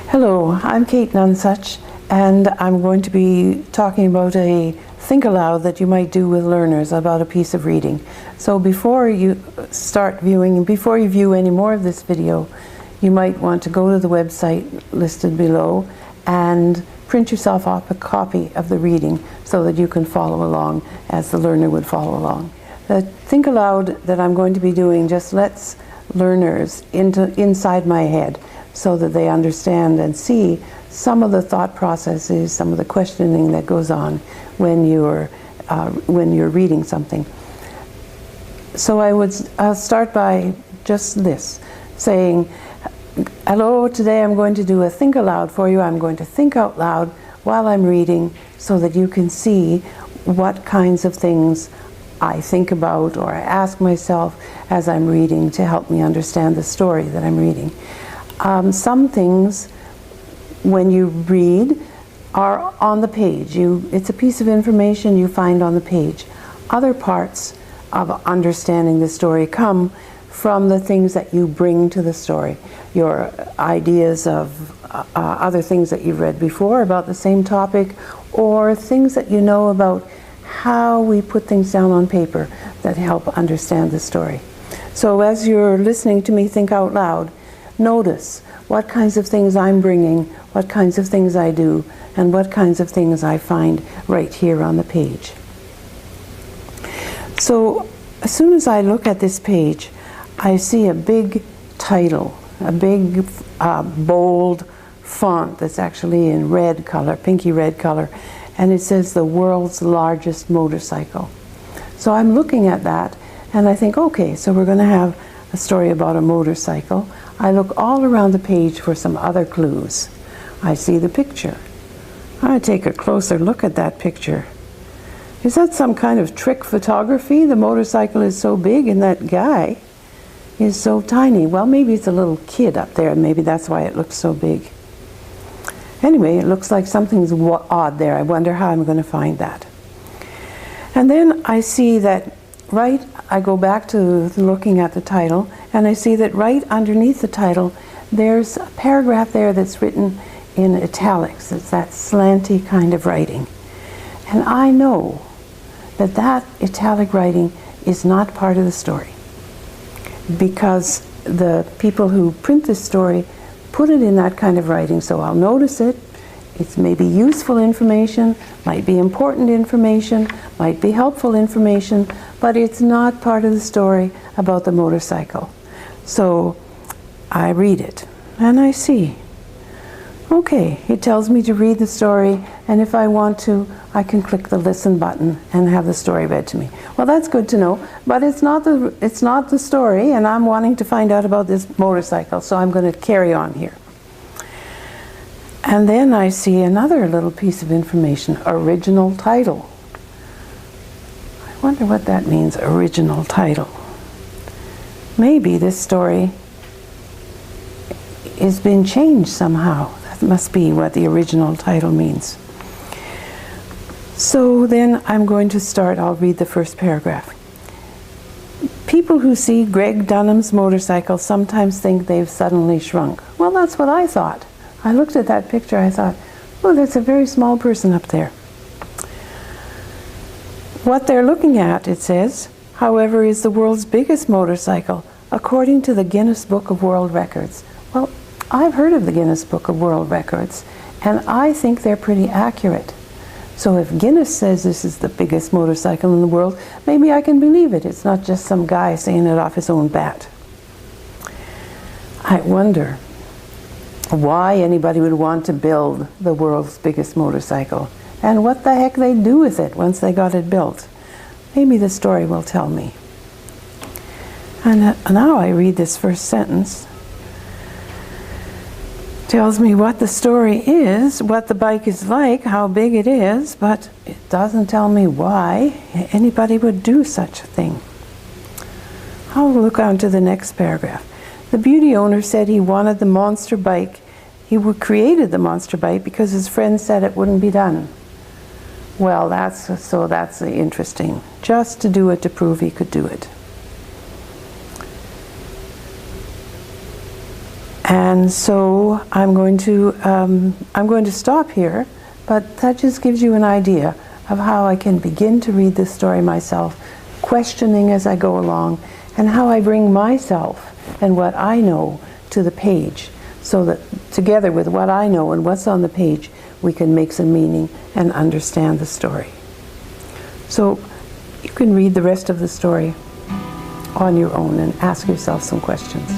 Hello, I'm Kate Nunsuch, and I'm going to be talking about a think aloud that you might do with learners about a piece of reading. So before you start viewing, before you view any more of this video, you might want to go to the website listed below and print yourself off a copy of the reading so that you can follow along as the learner would follow along. The think aloud that I'm going to be doing just lets learners inside my head so that they understand and see some of the thought processes, some of the questioning that goes on when you're reading something. So I'll start by just this, saying, hello, today I'm going to do a think aloud for you. I'm going to think out loud while I'm reading so that you can see what kinds of things I think about or I ask myself as I'm reading to help me understand the story that I'm reading. Some things, when you read, are on the page. It's a piece of information you find on the page. Other parts of understanding the story come from the things that you bring to the story. Your ideas of other things that you've read before about the same topic, or things that you know about how we put things down on paper that help understand the story. So as you're listening to me think out loud, notice what kinds of things I'm bringing, what kinds of things I do, and what kinds of things I find right here on the page. So as soon as I look at this page, I see a big title, a big bold font that's actually in red color, pinky red color, and it says the world's largest motorcycle. So I'm looking at that and I think, okay, so we're going to have a story about a motorcycle. I look all around the page for some other clues. I see the picture. I take a closer look at that picture. Is that some kind of trick photography? The motorcycle is so big and that guy is so tiny. Well, maybe it's a little kid up there and maybe that's why it looks so big. Anyway, it looks like something's odd there. I wonder how I'm going to find that. And then I see that I go back to looking at the title, and I see that right underneath the title, there's a paragraph there that's written in italics. It's that slanty kind of writing. And I know that that italic writing is not part of the story, because the people who print this story put it in that kind of writing, so I'll notice it. It's maybe useful information, might be important information, might be helpful information, but it's not part of the story about the motorcycle. So I read it and I see, okay, it tells me to read the story, and if I want to, I can click the listen button and have the story read to me. Well, that's good to know, but it's not the story, and I'm wanting to find out about this motorcycle, so I'm going to carry on here. And then I see another little piece of information, original title. I wonder what that means, original title. Maybe this story has been changed somehow. That must be what the original title means. So then I'm going to start, I'll read the first paragraph. People who see Greg Dunham's motorcycle sometimes think they've suddenly shrunk. Well, that's what I thought. I looked at that picture, I thought, oh, that's a very small person up there. What they're looking at, it says, however, is the world's biggest motorcycle, according to the Guinness Book of World Records. Well, I've heard of the Guinness Book of World Records, and I think they're pretty accurate. So if Guinness says this is the biggest motorcycle in the world, maybe I can believe it. It's not just some guy saying it off his own bat. I wonder why anybody would want to build the world's biggest motorcycle, and what the heck they'd do with it once they got it built. Maybe the story will tell me. And now I read this first sentence. Tells me what the story is, what the bike is like, how big it is, but it doesn't tell me why anybody would do such a thing. I'll look on to the next paragraph. The beauty owner said he wanted the monster bike. He created the monster bike because his friend said it wouldn't be done. Well, that's interesting. Just to do it to prove he could do it. And so I'm going to stop here, but that just gives you an idea of how I can begin to read this story myself, questioning as I go along, and how I bring myself and what I know to the page, so that together with what I know and what's on the page, we can make some meaning and understand the story. So you can read the rest of the story on your own and ask yourself some questions.